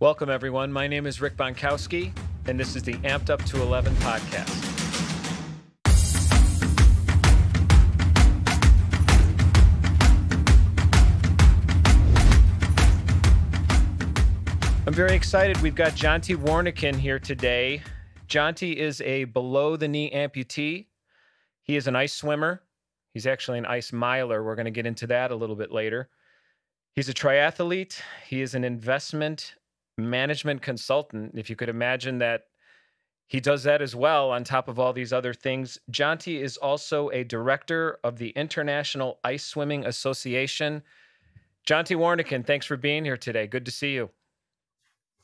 Welcome, everyone. My name is Rick Bontkowski, and this is the AMP'D UP211 Podcast. I'm very excited. We've got Jonty Warneken here today. Jonty is a below-the-knee amputee. He is an ice swimmer. He's actually an ice miler. We're going to get into that a little bit later. He's a triathlete. He is an investment management consultant. If you could imagine that he does that as well on top of all these other things. Jonty is also a director of the International Ice Swimming Association. Jonty Warneken, thanks for being here today. Good to see you.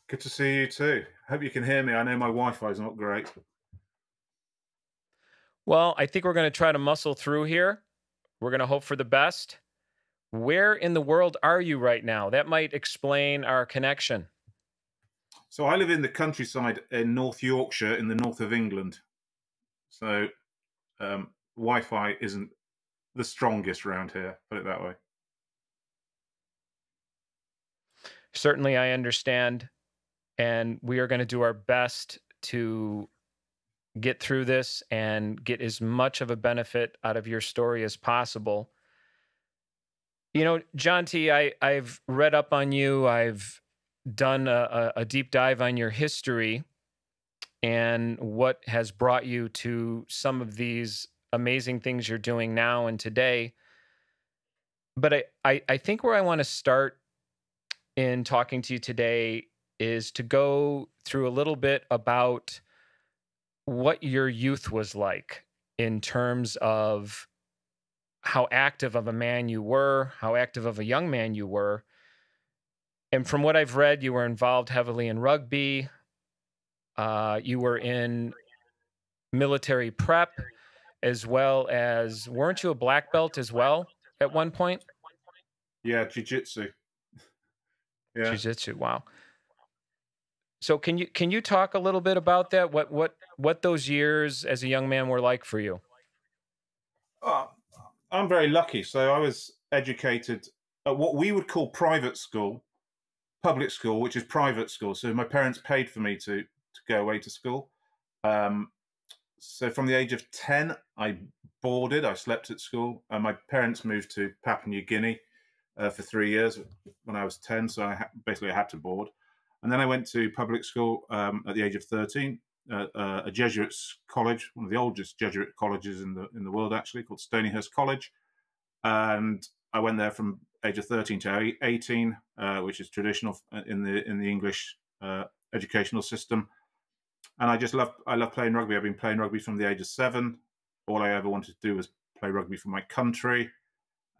Good to see you too. Hope you can hear me. I know my Wi-Fi is not great. Well, I think we're going to try to muscle through here. We're going to hope for the best. Where in the world are you right now? That might explain our connection. So I live in the countryside in North Yorkshire in the north of England. So Wi-Fi isn't the strongest around here, put it that way. Certainly, I understand. And we are going to do our best to get through this and get as much of a benefit out of your story as possible. You know, Jonty, I've read up on you. I've done a deep dive on your history and what has brought you to some of these amazing things you're doing now and today. But I think where I want to start in talking to you today is to go through a little bit about what your youth was like in terms of how active of a man you were, how active of a young man you were. And from what I've read, you were involved heavily in rugby. You were in military prep, as well as, weren't you a black belt as well at one point? Yeah, jiu-jitsu. Yeah. Jiu-jitsu, wow. So can you talk a little bit about that? What those years as a young man were like for you? I'm very lucky. So I was educated at what we would call private school, public school, which is private school. So my parents paid for me to go away to school. So from the age of 10, I boarded. I slept at school. My parents moved to Papua New Guinea for 3 years when I was 10. So I basically had to board. And then I went to public school at the age of 13, a Jesuit college, one of the oldest Jesuit colleges in the world, actually, called Stonyhurst College. And I went there from age of 13 to 18, which is traditional in the English educational system. And I love playing rugby. I've been playing rugby from the age of 7. All I ever wanted to do was play rugby for my country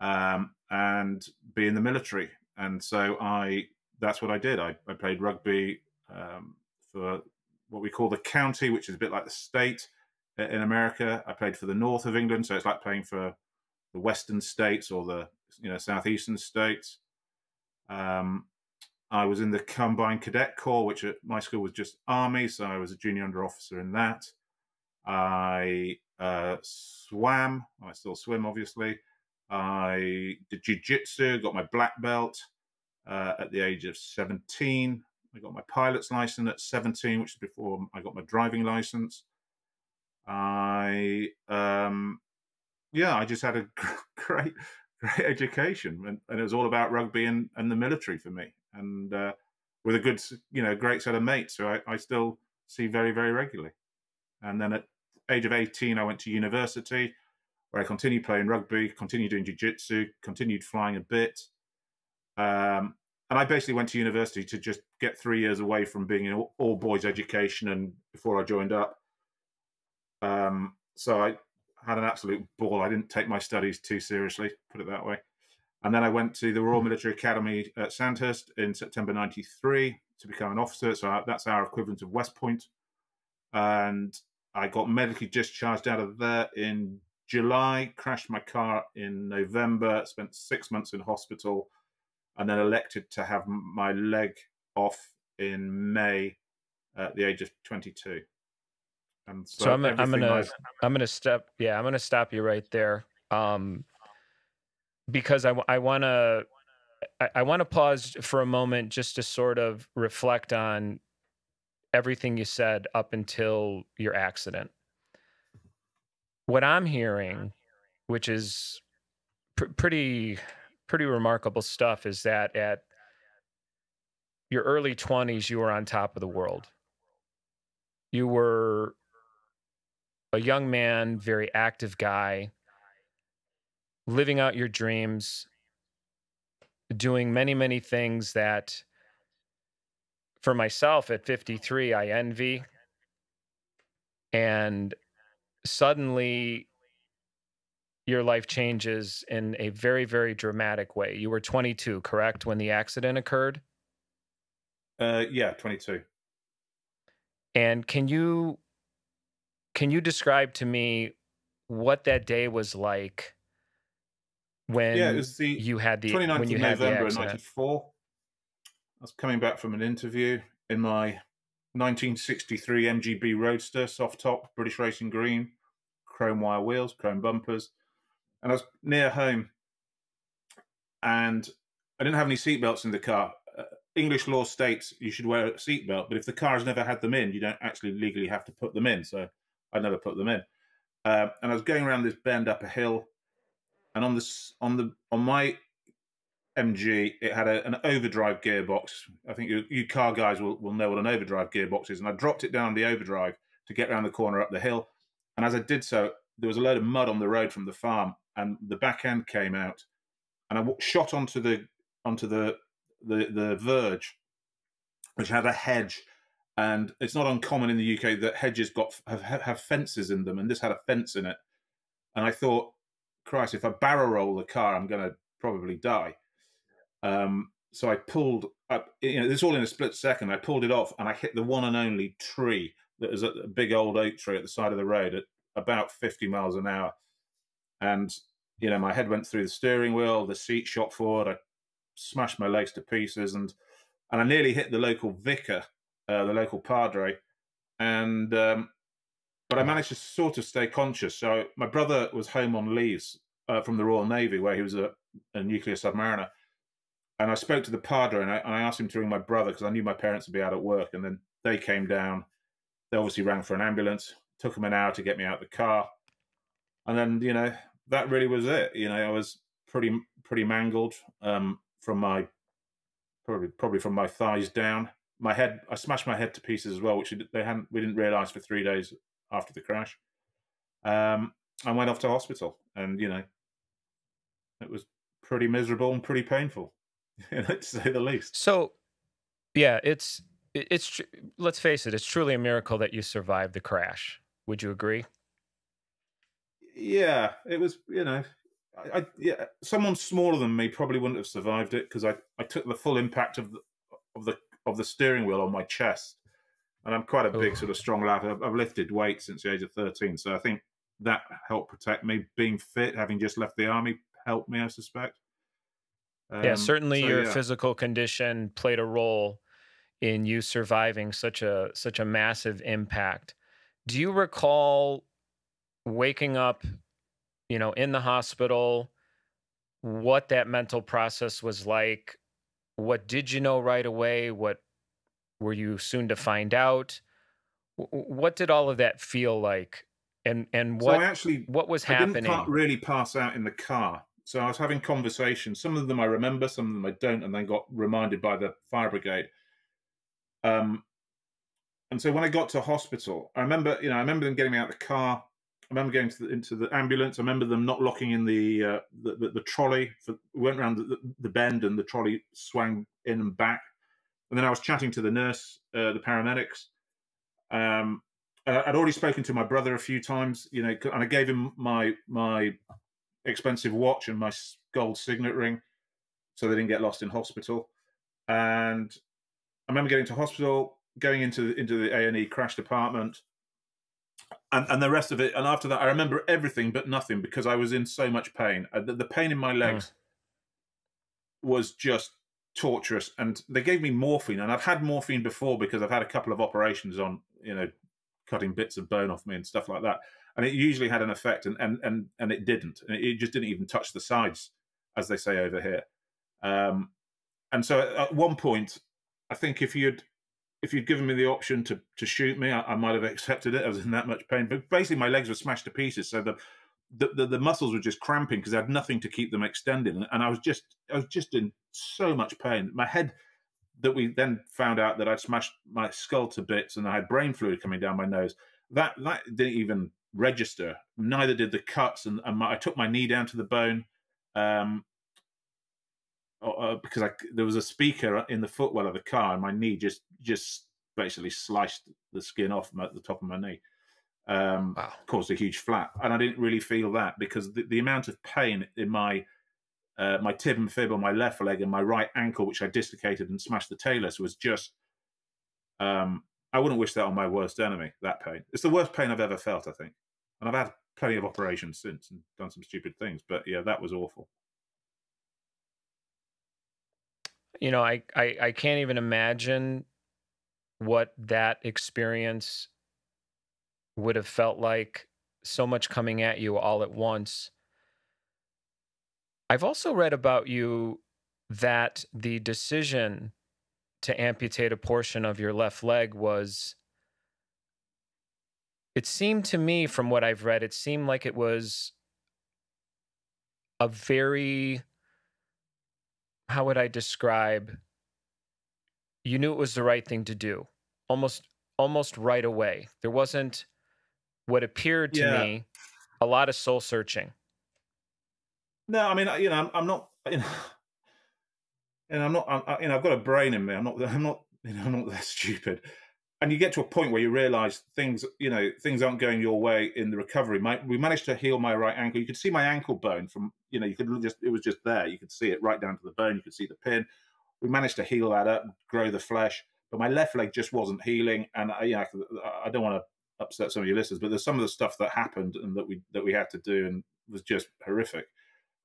and be in the military. And so that's what I did. I played rugby for what we call the county, which is a bit like the state in America. I played for the north of England, so it's like playing for the western states or the southeastern states. I was in the Combined Cadet Corps, which at my school was just Army, so I was a junior under officer in that. I swam. I still swim, obviously. I did jiu-jitsu, got my black belt at the age of 17. I got my pilot's license at 17, which is before I got my driving license. I just had a great education, and it was all about rugby and the military for me, and with a good, great set of mates who I still see very, very regularly. And then at the age of 18, I went to university, where I continued playing rugby, continued doing jiu-jitsu, continued flying a bit. And I basically went to university to just get 3 years away from being in all boys education, and before I joined up. So I had an absolute ball. I didn't take my studies too seriously, put it that way. And then I went to the Royal Military Academy at Sandhurst in September '93 to become an officer. So that's our equivalent of West Point. And I got medically discharged out of there in July, crashed my car in November, spent 6 months in hospital, and then elected to have my leg off in May at the age of 22. And so I'm gonna stop you right there, because I want to I want to pause for a moment just to sort of reflect on everything you said up until your accident. What I'm hearing, which is pretty remarkable stuff, is that at your early 20s, you were on top of the world. You were a young man, very active guy, living out your dreams, doing many things that, for myself at 53, I envy. And suddenly your life changes in a very dramatic way. You were 22, correct, when the accident occurred? Yeah, 22. And can you describe to me what that day was like Yeah, it when was the you had the 29th of November of accident? 94. I was coming back from an interview in my 1963 MGB Roadster, soft top, British Racing Green, chrome wire wheels, chrome bumpers. And I was near home, and I didn't have any seatbelts in the car. English law states you should wear a seatbelt, but if the car has never had them in, you don't actually legally have to put them in. So I never put them in. And I was going around this bend up a hill, and on my MG, it had an overdrive gearbox. I think you car guys will know what an overdrive gearbox is. And I dropped it down the overdrive to get around the corner up the hill. And as I did so, there was a load of mud on the road from the farm, and the back end came out, and I shot onto the verge, which had a hedge. And it's not uncommon in the UK that hedges have fences in them, and this had a fence in it. And I thought, Christ, if I barrel roll the car, I'm going to probably die. So I pulled up, this is all in a split second. I pulled it off, and I hit the one and only tree that was a big old oak tree at the side of the road at about 50 miles an hour. And, my head went through the steering wheel, the seat shot forward, I smashed my legs to pieces, and I nearly hit the local vicar, the local padre. And, but I managed to sort of stay conscious. So my brother was home on leaves from the Royal Navy, where he was a nuclear submariner. And I spoke to the padre, and I asked him to ring my brother because I knew my parents would be out at work. And then they came down. They obviously rang for an ambulance. Took them an hour to get me out of the car. And then, that really was it. I was pretty mangled from my probably from my thighs down. My head, I smashed my head to pieces as well, which we didn't realise for 3 days after the crash. I went off to hospital, and it was pretty miserable and pretty painful, to say the least. So, yeah, it's let's face it, it's truly a miracle that you survived the crash. Would you agree? Yeah, it was. Yeah, someone smaller than me probably wouldn't have survived it, because I took the full impact of the steering wheel on my chest, and I'm quite a big sort of strong lad. I've lifted weights since the age of 13, so I think that helped protect me. Being fit, having just left the army, helped me, I suspect. Yeah, certainly so, your yeah. physical condition played a role in you surviving such a massive impact. Do you recall waking up, in the hospital, what that mental process was like? What did you know right away? What were you soon to find out? What did all of that feel like? And So what was I didn't happening? really pass out in the car. So I was having conversations. Some of them I remember, some of them I don't, and then got reminded by the fire brigade. And so when I got to hospital, I remember them getting me out of the car. I remember going into the ambulance. I remember them not locking in the trolley. We went around the bend, and the trolley swung in and back. And then I was chatting to the nurse, the paramedics. I'd already spoken to my brother a few times, and I gave him my expensive watch and my gold signet ring, so they didn't get lost in hospital. And I remember getting to hospital, going into the A&E crash department, and the rest of it. And after that, I remember everything but nothing, because I was in so much pain. The pain in my legs was just torturous. And they gave me morphine, and I've had morphine before because I've had a couple of operations on, cutting bits of bone off me and stuff like that. And it usually had an effect, and it didn't. And it just didn't even touch the sides, as they say over here. And so at one point, I think if you'd given me the option to shoot me, I might have accepted it. I was in that much pain, but basically my legs were smashed to pieces. So the muscles were just cramping because I had nothing to keep them extended, and I was just in so much pain. My head, that we then found out that I'd smashed my skull to bits and I had brain fluid coming down my nose. That didn't even register. Neither did the cuts, and I took my knee down to the bone. Because there was a speaker in the footwell of the car, and my knee just basically sliced the skin off at the top of my knee. Wow. Caused a huge flap, and I didn't really feel that because the amount of pain in my tib and fib on my left leg and my right ankle, which I dislocated and smashed the talus, was just I wouldn't wish that on my worst enemy. That pain, it's the worst pain I've ever felt, I think, and I've had plenty of operations since and done some stupid things, but yeah, that was awful. You know, I can't even imagine what that experience would have felt like, so much coming at you all at once. I've also read about you that the decision to amputate a portion of your left leg was, it seemed to me from what I've read, it seemed like it was a very, how would I describe, you knew it was the right thing to do almost right away. There wasn't what appeared to me a lot of soul searching. No, I mean, you know, I'm not, you know, and I'm not, you know, I've got a brain in me. I'm not, you know, I'm not that stupid. And you get to a point where you realise things, you know, things aren't going your way in the recovery. We managed to heal my right ankle. You could see my ankle bone from, you know, it was just there. You could see it right down to the bone. You could see the pin. We managed to heal that up, grow the flesh, but my left leg just wasn't healing. And you know, I don't want to upset some of your listeners, but there's some of the stuff that happened and that we had to do and was just horrific.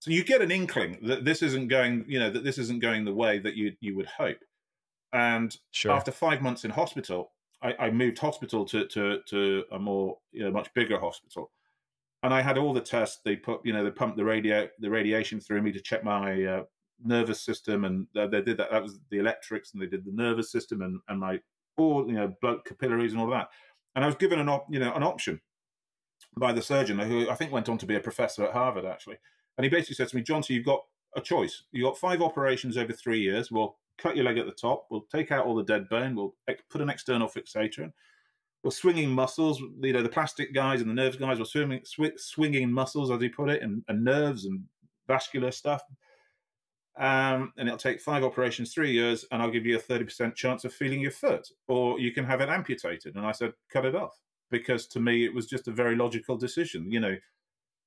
So you get an inkling that this isn't going, you know, that this isn't going the way that you would hope. And after 5 months in hospital, I moved hospital to a more, you know, much bigger hospital, and I had all the tests. They put, you know, they pumped the radiation through me to check my nervous system, and they did that. That was the electrics, and they did the nervous system and my all, you know, blood capillaries and all that. And I was given an option by the surgeon, who I think went on to be a professor at Harvard actually. And he basically said to me, "Jonty, you've got a choice. You've got 5 operations over 3 years. We'll cut your leg at the top. We'll take out all the dead bone. We'll put an external fixator in. We're swinging muscles. You know, the plastic guys and the nerves guys were swinging muscles, as he put it, and nerves and vascular stuff. And it'll take 5 operations, 3 years, and I'll give you a 30% chance of feeling your foot, or you can have it amputated." And I said, "Cut it off," because to me it was just a very logical decision. You know,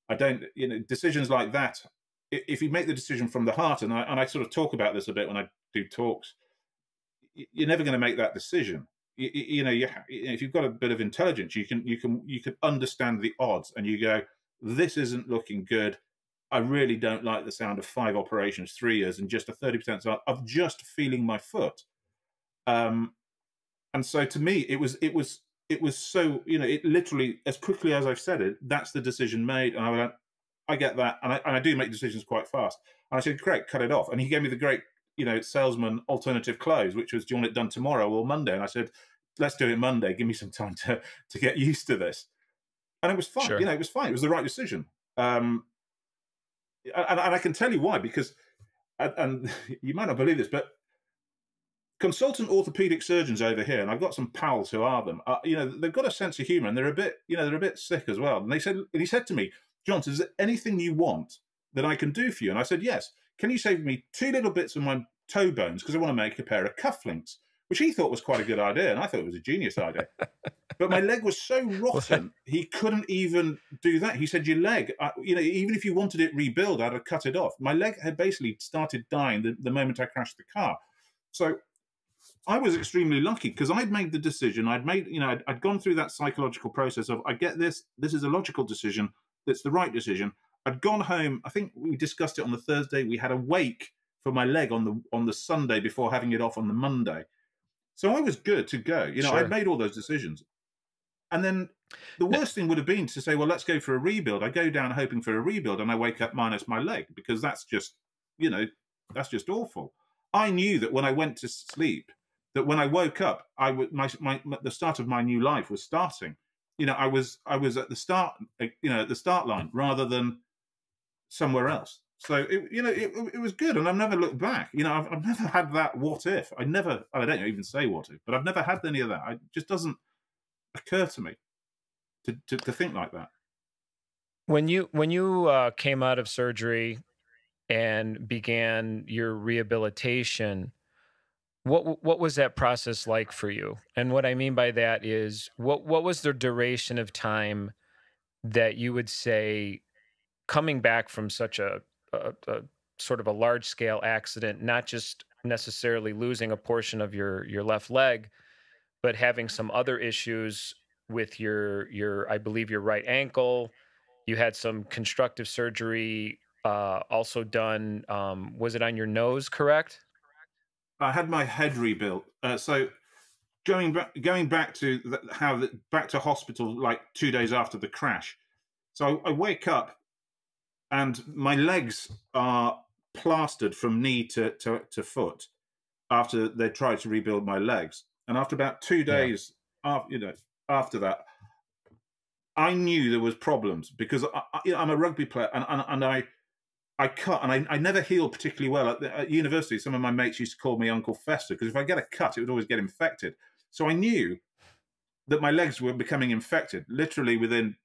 I don't, you know, decisions like that, if you make the decision from the heart, and I sort of talk about this a bit when I do talks, you're never going to make that decision. You know, if you've got a bit of intelligence, you can understand the odds, and you go, "This isn't looking good. I really don't like the sound of 5 operations, 3 years, and just a 30% of just feeling my foot." And so to me, it was so, you know, it literally, as quickly as I've said it, that's the decision made. And I went, "I get that," and I do make decisions quite fast. And I said, "Great, cut it off." And he gave me the great, you know, salesman alternative close, which was, "Do you want it done tomorrow or Monday?" And I said, "Let's do it Monday. Give me some time to get used to this." And it was fine. You know, it was fine. It was the right decision. And I can tell you why, because, and you might not believe this, but consultant orthopedic surgeons over here, and I've got some pals who are them, you know, they've got a sense of humor, and they're a bit, you know, they're a bit sick as well. And he said to me, "Jonty, is there anything you want that I can do for you?" And I said, "Yes. Can you save me 2 little bits of my toe bones, because I want to make a pair of cufflinks?" Which he thought was quite a good idea, and I thought it was a genius idea. But my leg was so rotten, he couldn't even do that. He said, "Your leg, you know, even if you wanted it rebuilt, I'd have cut it off." My leg had basically started dying the moment I crashed the car. So I was extremely lucky, because I'd made the decision. I'd gone through that psychological process of, I get this is a logical decision. It's the right decision. I'd gone home. I think we discussed it on the Thursday. We had a wake for my leg on the Sunday before having it off on the Monday. So I was good to go. You know, I'd made all those decisions. And then the worst thing would have been to say, "Well, let's go for a rebuild." I go down hoping for a rebuild, and I wake up minus my leg, because that's just, you know, that's just awful. I knew that when I went to sleep, that when I woke up, the start of my new life was starting. You know, I was at the start, you know, at the start line rather than somewhere else. So it was good, and I've never looked back. You know, I've never had that what if. I don't even say what if, but I've never had any of that. It just doesn't occur to me to think like that. When you came out of surgery and began your rehabilitation, what was that process like for you? And what I mean by that is, what was the duration of time that you would say, coming back from such a sort of a large scale accident, not just necessarily losing a portion of your left leg, but having some other issues with your I believe your right ankle. You had some constructive surgery also done. Was it on your nose, correct? I had my head rebuilt. So going back to back to hospital like 2 days after the crash. So I wake up and my legs are plastered from knee to foot after they tried to rebuild my legs. And after about 2 days, after that, I knew there was problems because I'm a rugby player and I cut, and I never healed particularly well. At university, some of my mates used to call me Uncle Fester because if I get a cut, it would always get infected. So I knew that my legs were becoming infected literally within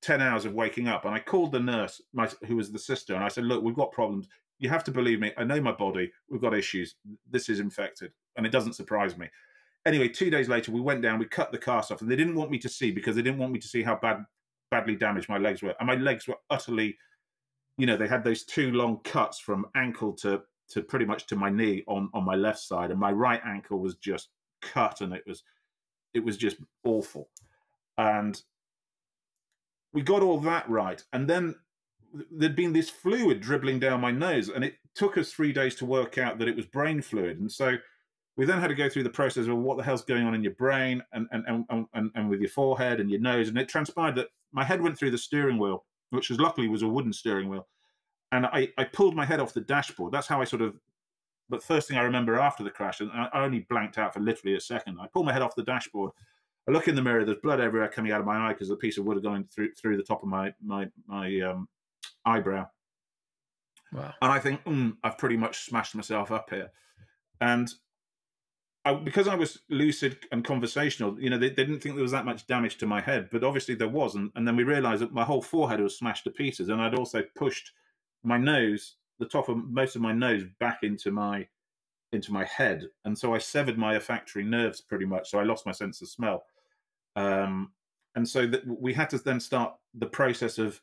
10 hours of waking up. And I called the nurse, who was the sister, and I said, look, we've got problems. You have to believe me. I know my body. We've got issues. This is infected. And it doesn't surprise me. Anyway, 2 days later, we went down, we cut the cast off, and they didn't want me to see because they didn't want me to see how badly damaged my legs were. And my legs were utterly, you know, they had those 2 long cuts from ankle to pretty much to my knee on my left side. And my right ankle was just cut, and it was just awful. And we got all that right. And then there'd been this fluid dribbling down my nose, and it took us 3 days to work out that it was brain fluid. And so we then had to go through the process of what the hell's going on in your brain and with your forehead and your nose. And it transpired that my head went through the steering wheel, which luckily was a wooden steering wheel. And I pulled my head off the dashboard. That's how but first thing I remember after the crash, and I only blanked out for literally a second, I pulled my head off the dashboard. I look in the mirror, there's blood everywhere coming out of my eye because a piece of wood had gone through the top of my eyebrow. Wow. And I think, I've pretty much smashed myself up here. And because I was lucid and conversational, you know, they didn't think there was that much damage to my head, but obviously there wasn't. And then we realized that my whole forehead was smashed to pieces. And I'd also pushed my nose, the top of most of my nose, back into my head. And so I severed my olfactory nerves pretty much. So I lost my sense of smell. And so we had to then start the process of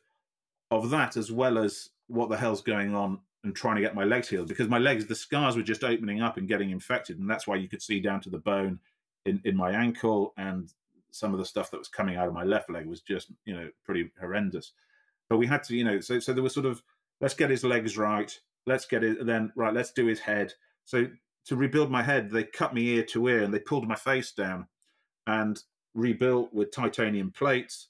that, as well as what the hell's going on and trying to get my legs healed, because my legs, the scars were just opening up and getting infected. And that's why you could see down to the bone in my ankle, and some of the stuff that was coming out of my left leg was just, you know, pretty horrendous. But we had to, you know, so there was sort of, let's get his legs right. Let's get it. Then, right, let's do his head. So to rebuild my head, they cut me ear to ear and they pulled my face down and rebuilt with titanium plates,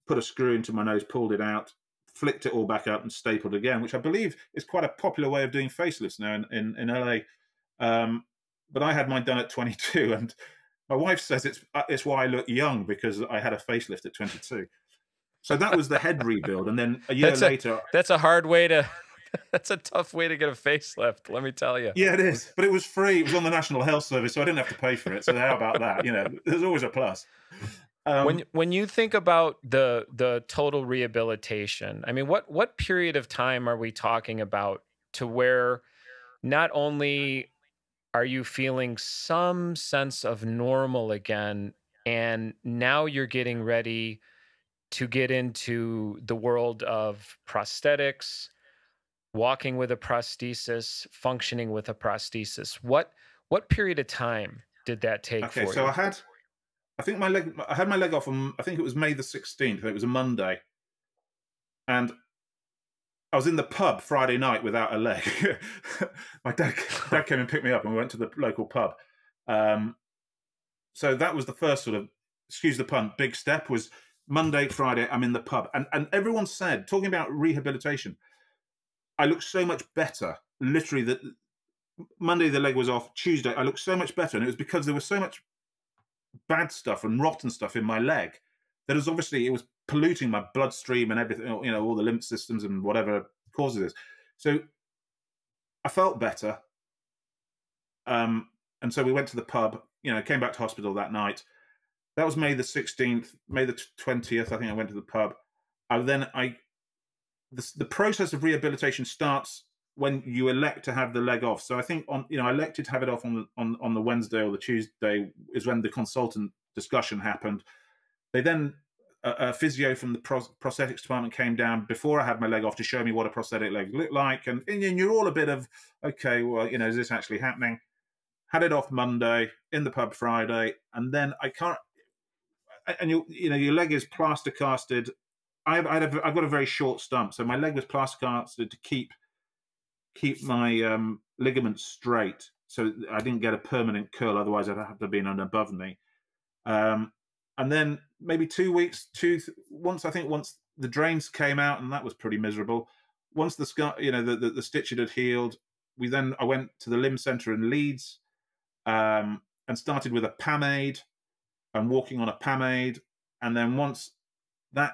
put a screw into my nose, pulled it out, flicked it all back up and stapled again, which I believe is quite a popular way of doing facelifts now in LA. But I had mine done at 22, and my wife says it's why I look young, because I had a facelift at 22. So that was the head rebuild. And then a year later... That's a hard way to... That's a tough way to get a facelift, let me tell you. Yeah, it is. But it was free. It was on the National Health Service, so I didn't have to pay for it. So how about that? You know, there's always a plus. When you think about the total rehabilitation, I mean, what period of time are we talking about to where not only are you feeling some sense of normal again, and now you're getting ready to get into the world of prosthetics, walking with a prosthesis, functioning with a prosthesis? What period of time did that take for you? Okay, so I had my leg off on, I think it was May the 16th. It was a Monday. And I was in the pub Friday night without a leg. My dad came and picked me up, and we went to the local pub. So that was the first sort of, excuse the pun, big step, was Monday, Friday, I'm in the pub. And everyone said, talking about rehabilitation, I looked so much better, literally, that Monday the leg was off. Tuesday I looked so much better, and it was because there was so much bad stuff and rotten stuff in my leg that is obviously it was polluting my bloodstream and everything, you know, all the lymph systems and whatever causes this. So I felt better. And so we went to the pub, you know, came back to hospital that night. That was May the 16th, May the 20th, I think I went to the pub. The process of rehabilitation starts when you elect to have the leg off. So I think I elected to have it off on the Wednesday or the Tuesday is when the consultant discussion happened. They then, a physio from the prosthetics department came down before I had my leg off to show me what a prosthetic leg looked like. And you're all a bit of, okay, well, you know, is this actually happening? Had it off Monday, in the pub Friday, and then I can't, and your leg is plaster casted. I've got a very short stump, so my leg was plaster casted to keep my ligaments straight, so I didn't get a permanent curl. Otherwise, I'd have to be an above knee. And then maybe 2 weeks, once the drains came out, and that was pretty miserable. Once the scar, the stitch had healed, I went to the limb centre in Leeds, and started with a pomade and walking on a pomade. And then once that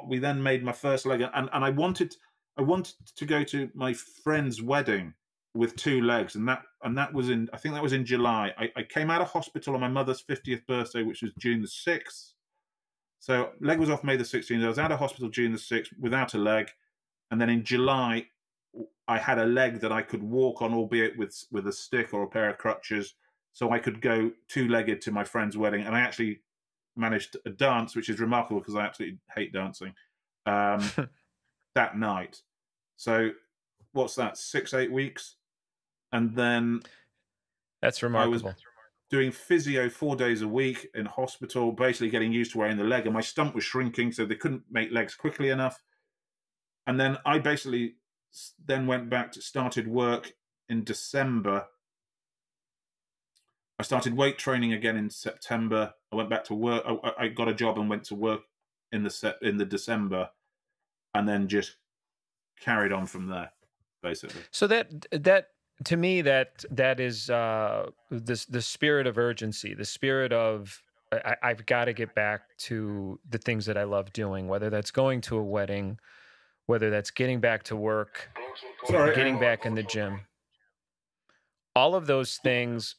we then made my first leg, and I wanted to go to my friend's wedding with 2 legs, and that was in July. I came out of hospital on my mother's 50th birthday, which was June the 6th. So leg was off May the 16th. I was out of hospital June the 6th without a leg, and then in July I had a leg that I could walk on, albeit with a stick or a pair of crutches, so I could go 2-legged to my friend's wedding. And I actually managed a dance, which is remarkable because I absolutely hate dancing, that night. So what's that, 6-8 weeks? And then that's remarkable. I was doing physio 4 days a week in hospital, basically getting used to wearing the leg, and my stump was shrinking, so they couldn't make legs quickly enough. And then I basically then went back to started work in December. I started weight training again in September. I went back to work. I got a job and went to work in the December, and then just carried on from there, basically. So that to me that is the spirit of urgency, the spirit of I've got to get back to the things that I love doing, whether that's going to a wedding, whether that's getting back to work, getting back in the gym. All of those things,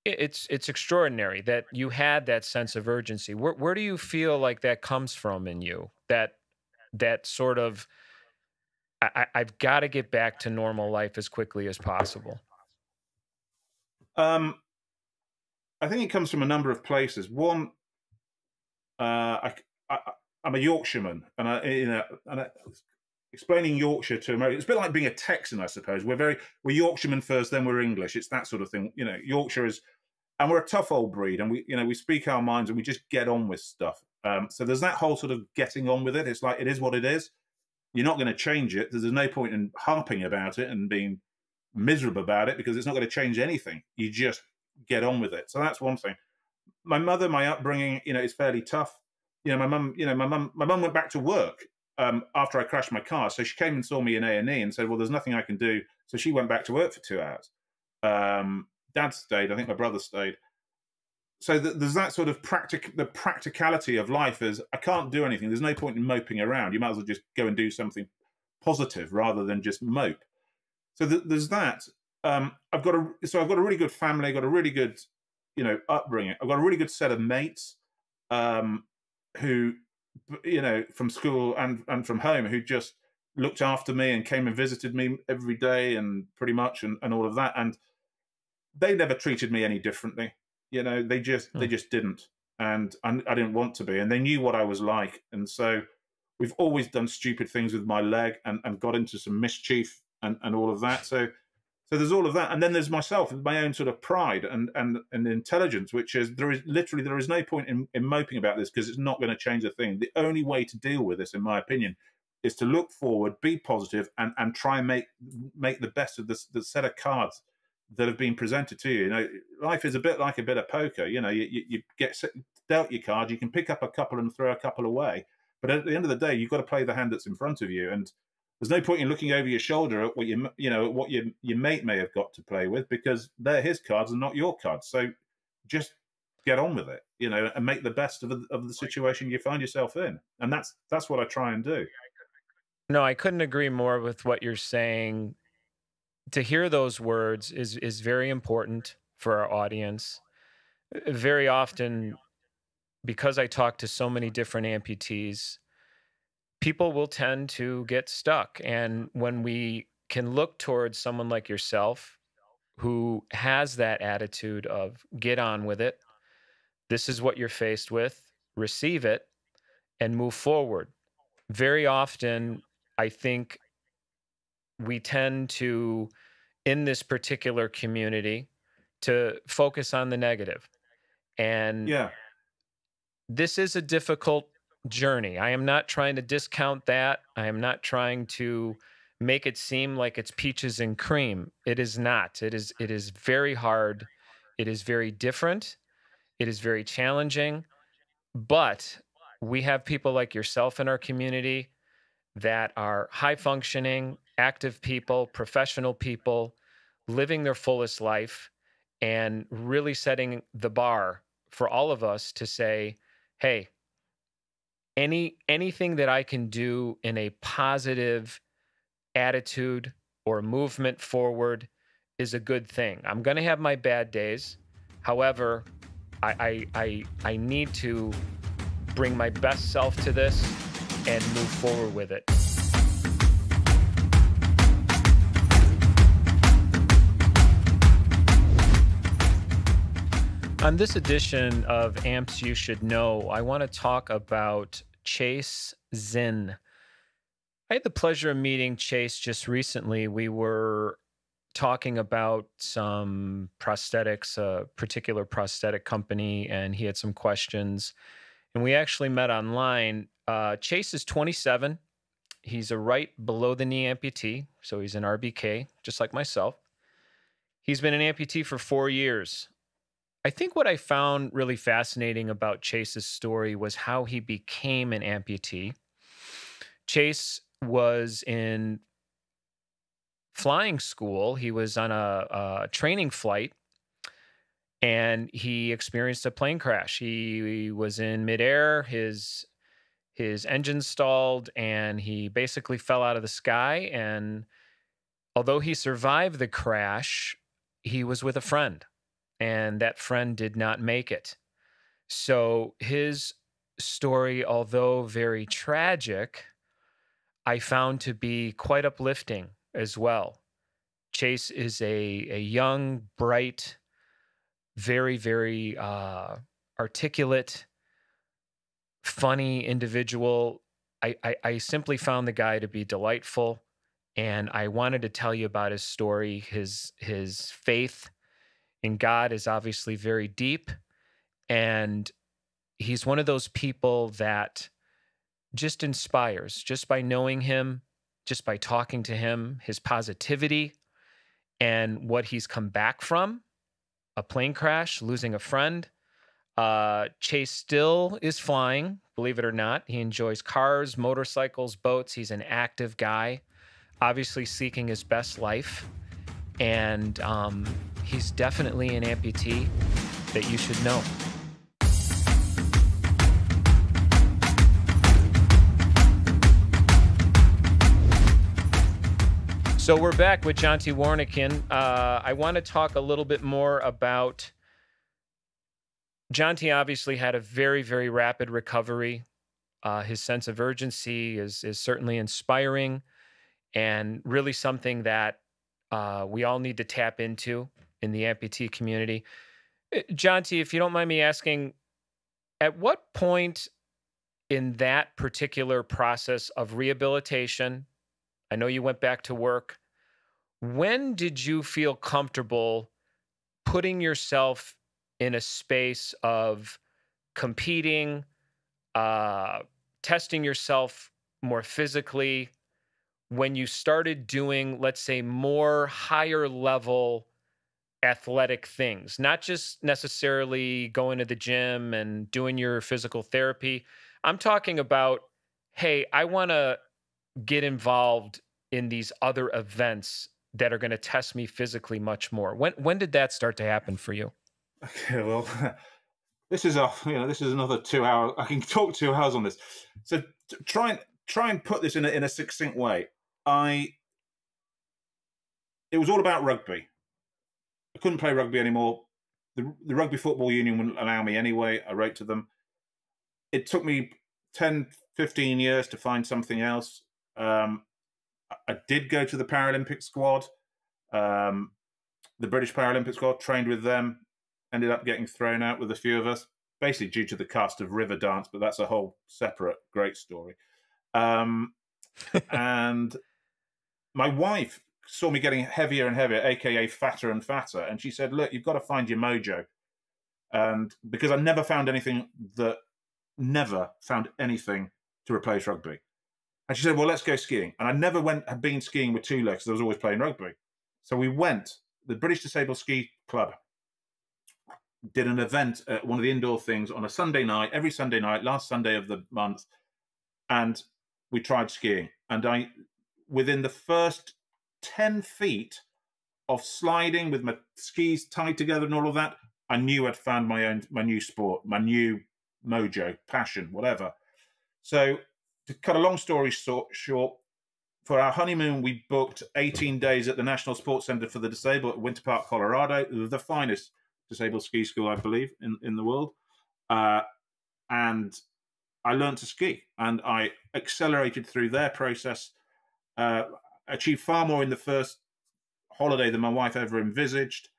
it's extraordinary that you had that sense of urgency. Where do you feel like that comes from in you? That sort of, I've got to get back to normal life as quickly as possible. I think it comes from a number of places. One, I'm a Yorkshireman, and explaining Yorkshire to America, it's a bit like being a Texan, I suppose. We're Yorkshiremen first, then we're English. It's that sort of thing. You know, Yorkshire is, and we're a tough old breed, and we speak our minds, and we just get on with stuff. So there's that whole sort of getting on with it. It's like, it is what it is. You're not going to change it. There's no point in harping about it and being miserable about it, because it's not going to change anything. You just get on with it. So that's one thing. My mother, my upbringing, is fairly tough. My mum went back to work after I crashed my car. So she came and saw me in A&E and said, well, there's nothing I can do. So she went back to work for 2 hours. Dad stayed. I think my brother stayed. So there's that sort of the practicality of life is, I can't do anything. There's no point in moping around. You might as well just go and do something positive rather than just mope. So there's that. I've got a really good family. I've got a really good, upbringing. I've got a really good set of mates who, from school and from home, who just looked after me and came and visited me every day and pretty much and all of that. And they never treated me any differently. They just didn't. And I didn't want to be. And they knew what I was like. And so we've always done stupid things with my leg and got into some mischief and all of that. So there's all of that. And then there's myself, my own sort of pride and intelligence, which is there is no point in moping about this, because it's not going to change a thing. The only way to deal with this, in my opinion, is to look forward, be positive, and try and make the best of the set of cards that have been presented to you. Life is a bit like a bit of poker. You get dealt your cards, you can pick up a couple and throw a couple away, but at the end of the day, you've got to play the hand that's in front of you. And there's no point in looking over your shoulder at what your mate may have got to play with, because they're his cards and not your cards. So just get on with it, and make the best of the situation you find yourself in. And that's what I try and do. No, I couldn't agree more with what you're saying. To hear those words is very important for our audience. Very often, because I talk to so many different amputees, people will tend to get stuck. And when we can look towards someone like yourself, who has that attitude of get on with it, this is what you're faced with, receive it, and move forward. Very often, I think we tend to, in this particular community, to focus on the negative. And Yeah. this is a difficult journey. I am not trying to discount that. I am not trying to make it seem like it's peaches and cream. It is not. It is very hard. It is very different. It is very challenging. But we have people like yourself in our community that are high functioning, active people, professional people, living their fullest life, and really setting the bar for all of us to say, hey, anything that I can do in a positive attitude or movement forward is a good thing. I'm going to have my bad days. However, I need to bring my best self to this and move forward with it. On this edition of AMP'D You Should Know, I want to talk about Chase Zinn. I had the pleasure of meeting Chase just recently. We were talking about some prosthetics, a particular prosthetic company, and he had some questions. And we actually met online. Chase is 27. He's a right below the knee amputee, so he's an RBK, just like myself. He's been an amputee for 4 years. I think what I found really fascinating about Chase's story was how he became an amputee. Chase was in flying school. He was on a training flight, and he experienced a plane crash. He was in midair. His engine stalled, and he basically fell out of the sky. And although he survived the crash, he was with a friend, and that friend did not make it. So his story, although very tragic, I found to be quite uplifting as well. Chase is a young, bright, very, very articulate, funny individual. I simply found the guy to be delightful, and I wanted to tell you about his story. His faith in God is obviously very deep, and he's one of those people that just inspires, just by knowing him, just by talking to him, his positivity and what he's come back from, a plane crash, losing a friend. Chase still is flying, believe it or not. He enjoys cars, motorcycles, boats. He's an active guy, obviously seeking his best life. And he's definitely an amputee that you should know. So we're back with Jonty Warneken. I want to talk a little bit more about Jonty. Obviously had a very, very rapid recovery. His sense of urgency is certainly inspiring, and really something that we all need to tap into in the amputee community. Jonty, if you don't mind me asking, at what point in that particular process of rehabilitation, I know you went back to work, when did you feel comfortable putting yourself in a space of competing, testing yourself more physically, when you started doing, let's say, more higher level athletic things, not just necessarily going to the gym and doing your physical therapy? I'm talking about, hey, I want to get involved in these other events that are going to test me physically much more? When did that start to happen for you? Okay, well, this is this is another 2 hours. I can talk 2 hours on this. So try and put this in a succinct way. It was all about rugby. I couldn't play rugby anymore. The Rugby Football Union wouldn't allow me anyway. I wrote to them. It took me 10, 15 years to find something else. I did go to the Paralympic squad, the British Paralympic squad, trained with them, ended up getting thrown out with a few of us, basically due to the cast of River Dance, but that's a whole separate great story. And my wife saw me getting heavier and heavier, aka fatter and fatter, and she said, look, you've got to find your mojo. And because I never found anything to replace rugby. And she said, well, let's go skiing. And I had been skiing with two legs, because I was always playing rugby. So we went, the British Disabled Ski Club did an event at one of the indoor things on a Sunday night, every Sunday night, last Sunday of the month. And we tried skiing. And within the first 10 feet of sliding with my skis tied together and all of that, I knew I'd found my new sport, my new mojo, passion, whatever. So to cut a long story short, for our honeymoon, we booked 18 days at the National Sports Center for the Disabled at Winter Park, Colorado, the finest disabled ski school, I believe, in the world. And I learned to ski, and I accelerated through their process, achieved far more in the first holiday than my wife ever envisaged.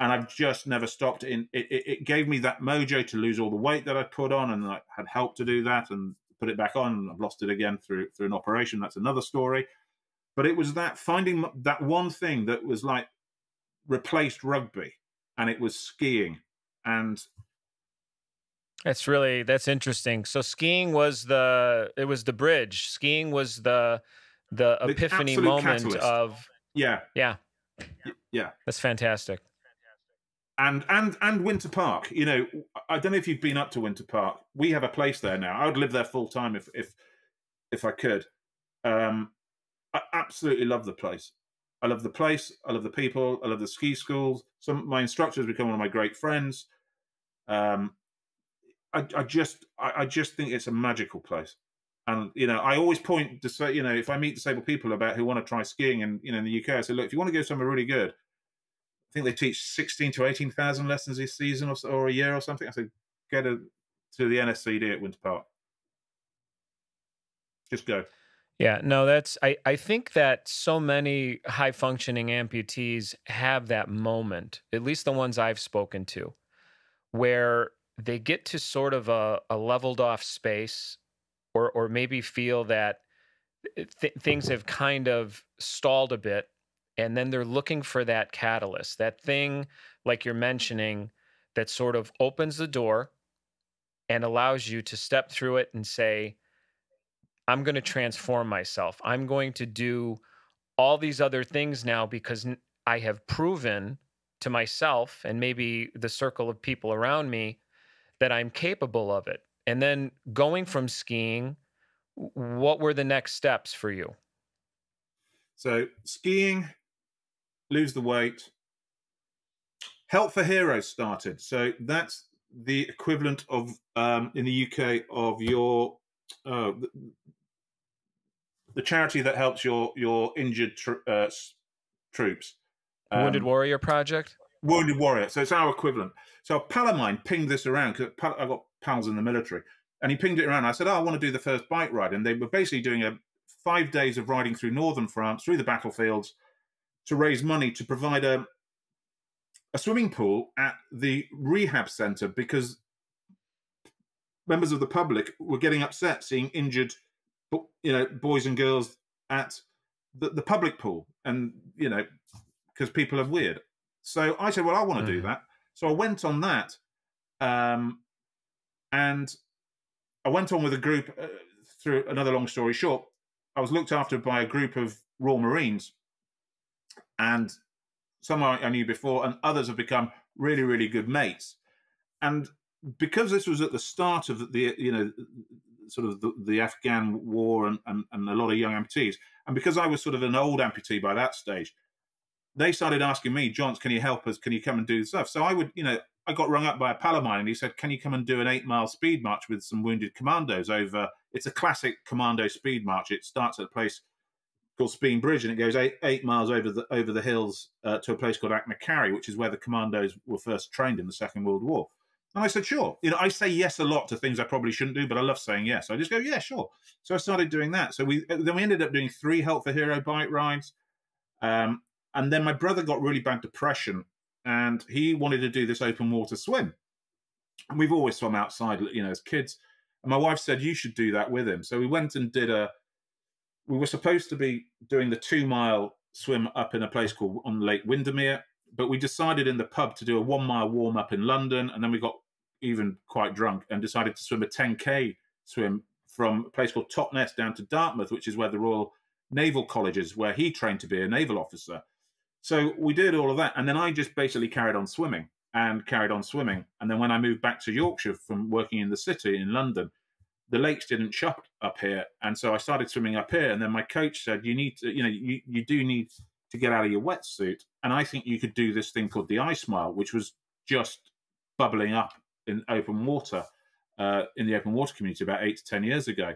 And I've just never stopped. It gave me that mojo to lose all the weight that I put on, and I had help to do that and put it back on. And I've lost it again through an operation. That's another story. But it was that finding that one thing that was like replaced rugby, and it was skiing. And that's interesting. So skiing was the bridge. Skiing was the epiphany moment catalyst. Yeah. That's fantastic. And Winter Park, I don't know if you've been up to Winter Park. We have a place there now. I would live there full time if I could. I absolutely love the place. I love the place. I love the people. I love the ski schools. Some of my instructors become one of my great friends. I just think it's a magical place. And I always point to say, if I meet disabled people who want to try skiing in the UK, I say, look, if you want to go somewhere really good, I think they teach 16 to 18,000 lessons this season or a year or something. I said, go to the NSCD at Winter Park. Just go. Yeah, no, I think that so many high-functioning amputees have that moment, at least the ones I've spoken to, where they get to sort of a leveled off space, or maybe feel that things have kind of stalled a bit. And then they're looking for that catalyst, that thing, like you're mentioning, that sort of opens the door and allows you to step through it and say, I'm going to transform myself. I'm going to do all these other things now because I have proven to myself and maybe the circle of people around me that I'm capable of it. And then going from skiing, what were the next steps for you? So skiing, lose the weight. Help for Heroes started. So that's the equivalent of, in the UK, of your the charity that helps your injured troops. Wounded Warrior Project? Wounded Warrior. So it's our equivalent. So a pal of mine pinged this around, because I've got pals in the military, and he pinged it around. I said, I want to do the first bike ride. And they were basically doing 5 days of riding through northern France, through the battlefields, to raise money to provide a swimming pool at the rehab center, because members of the public were getting upset seeing injured, boys and girls at the public pool, and because people are weird. So I said, well, I want to do that. So I went on that, and I went on with a group. Through another long story short, I was looked after by a group of Royal Marines, and some I knew before, and others have become really, really good mates. And because this was at the start of the sort of the Afghan war and a lot of young amputees. And because I was sort of an old amputee by that stage, they started asking me, "John, can you help us? Can you come and do stuff?" So I would, I got rung up by a pal of mine, and he said, "Can you come and do an 8-mile speed march with some wounded commandos over?" It's a classic commando speed march. It starts at a place called Speen Bridge, and it goes 8 miles over the hills to a place called Aknakari, which is where the commandos were first trained in the Second World War. And I said, sure. I say yes a lot to things I probably shouldn't do, but I love saying yes. I just go, yeah, sure. So I started doing that. So then we ended up doing 3 Help for Hero bike rides. And then my brother got really bad depression, and he wanted to do this open water swim. And we've always swum outside, as kids. And my wife said, you should do that with him. So we went and we were supposed to be doing the 2-mile swim up in a place called on Lake Windermere, but we decided in the pub to do a 1-mile warm up in London. And then we got even quite drunk and decided to swim a 10K swim from a place called Totnes down to Dartmouth, which is where the Royal Naval College is, where he trained to be a naval officer. So we did all of that. And then I just basically carried on swimming. And then when I moved back to Yorkshire from working in the city in London, the lakes didn't shut up here. And so I started swimming up here. And then my coach said, you need to, you do need to get out of your wetsuit. And I think you could do this thing called the ice mile, which was just bubbling up in open water, in the open water community about 8 to 10 years ago.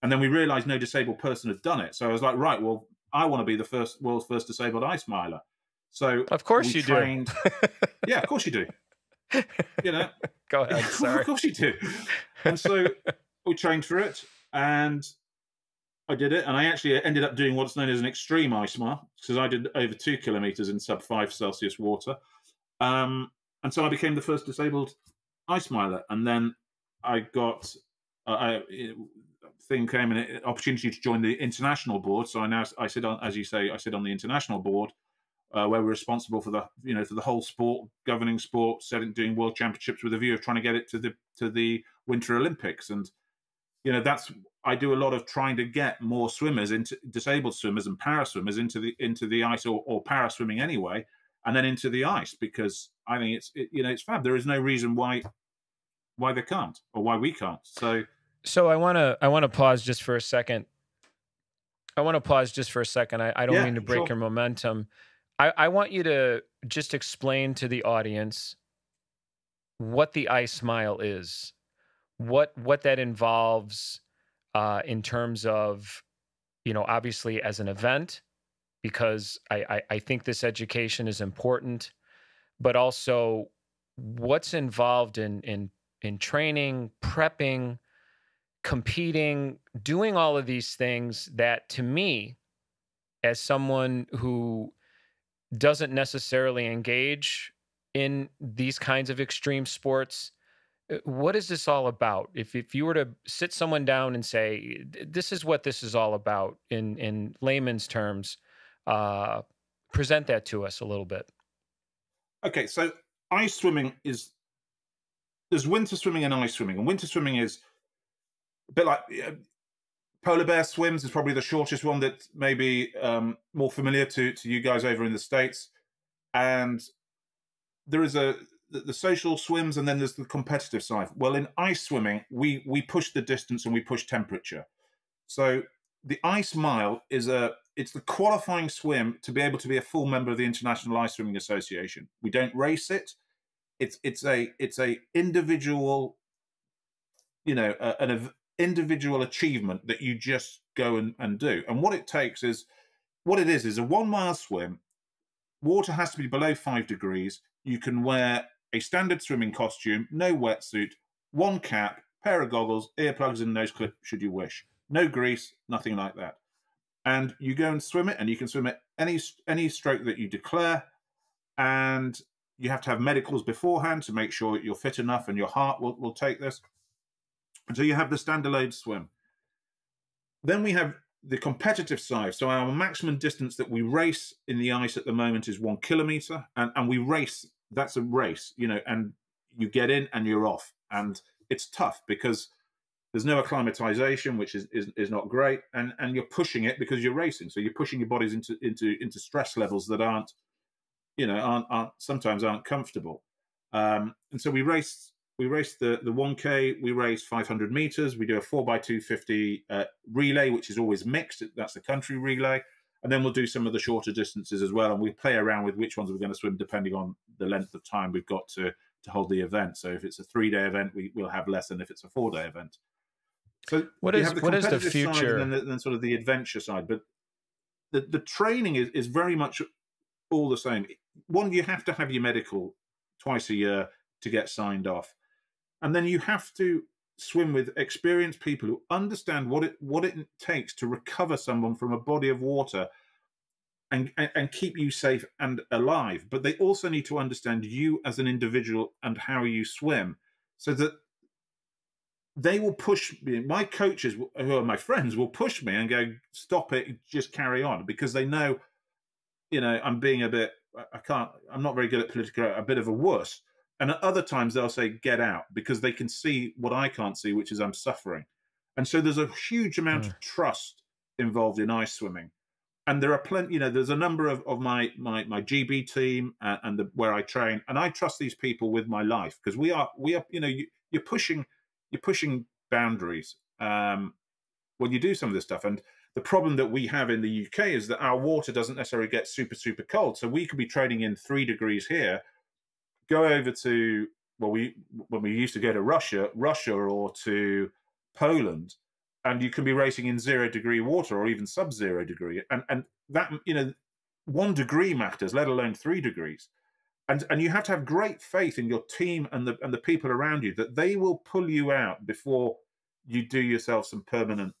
And then we realized no disabled person had done it. So I was like, right, well, I want to be the world's first disabled ice miler. So of course you trained. Do. Yeah, of course you do. Go ahead. Sorry. Of course you do. And so we trained for it, and I did it. And I actually ended up doing what's known as an extreme ice mile, because I did over 2 kilometers in sub 5 Celsius water. And so I became the first disabled ice miler. And then I got thing came an opportunity to join the international board. So I sit on, as you say, I sit on the international board, where we're responsible for for the whole sport, governing sport, doing world championships with a view of trying to get it to the Winter Olympics. And I do a lot of trying to get more swimmers, into disabled swimmers and para swimmers, into the ice, or para swimming anyway, and then into the ice, because I think it's fab. There is no reason why they can't, or why we can't. So I want to pause just for a second. I don't mean to break your momentum. I want you to just explain to the audience what the ice mile is, what that involves in terms of, obviously as an event, because I think this education is important, but also what's involved in training, prepping, competing, doing all of these things that, to me, as someone who doesn't necessarily engage in these kinds of extreme sports, what is this all about? If you were to sit someone down and say, this is what this is all about in layman's terms, present that to us a little bit. Okay, so ice swimming there's winter swimming and ice swimming. And winter swimming is a bit like polar bear swims is probably the shortest one that may be more familiar to you guys over in the States. And there is the social swims, and then there's the competitive side. Well, in ice swimming, we push the distance and we push temperature. So the ice mile it's the qualifying swim to be able to be a full member of the International Ice Swimming Association. We don't race it. It's a individual, an individual achievement that you just go and do. And what it is a 1-mile swim. Water has to be below 5 degrees. You can wear a standard swimming costume, no wetsuit, 1 cap, pair of goggles, earplugs and nose clip should you wish. No grease, nothing like that. And you go and swim it, and you can swim it any stroke that you declare. And you have to have medicals beforehand to make sure you're fit enough and your heart will take this. And so you have the standalone swim. Then we have the competitive side. So our maximum distance that we race in the ice at the moment is 1 kilometer. And we race, that's a race, and you get in and you're off. And it's tough because there's no acclimatization, which is not great. And you're pushing it because you're racing. So you're pushing your bodies into stress levels that aren't sometimes aren't comfortable. And so we race we race the 1K, we race 500 meters, we do a 4x250 relay, which is always mixed. That's the country relay. And then we'll do some of the shorter distances as well. And we play around with which ones we're going to swim depending on the length of time we've got to hold the event. So if it's a 3-day event, we'll have less than if it's a 4-day event. So what is the future? And then sort of the adventure side. But the training is very much all the same. One, you have to have your medical twice a year to get signed off. And then you have to swim with experienced people who understand what it takes to recover someone from a body of water and keep you safe and alive. But they also need to understand you as an individual and how you swim, so that they will push me. My coaches, who are my friends, will push me and go, stop it, just carry on, because they know, I'm being I'm not very good at political, a bit of a wuss. And at other times they'll say, get out, because they can see what I can't see, which is I'm suffering. And so there's a huge amount of trust involved in ice swimming. And there are plenty, there's a number of my GB team and where I train, and I trust these people with my life, because we are, you're pushing boundaries when you do some of this stuff. And the problem that we have in the UK is that our water doesn't necessarily get super, super cold. So we could be training in 3 degrees here, go over to, when we used to go to Russia or to Poland, and you can be racing in 0-degree water or even sub-0 degree. And that, 1 degree matters, let alone 3 degrees. And you have to have great faith in your team and the people around you, that they will pull you out before you do yourself some permanent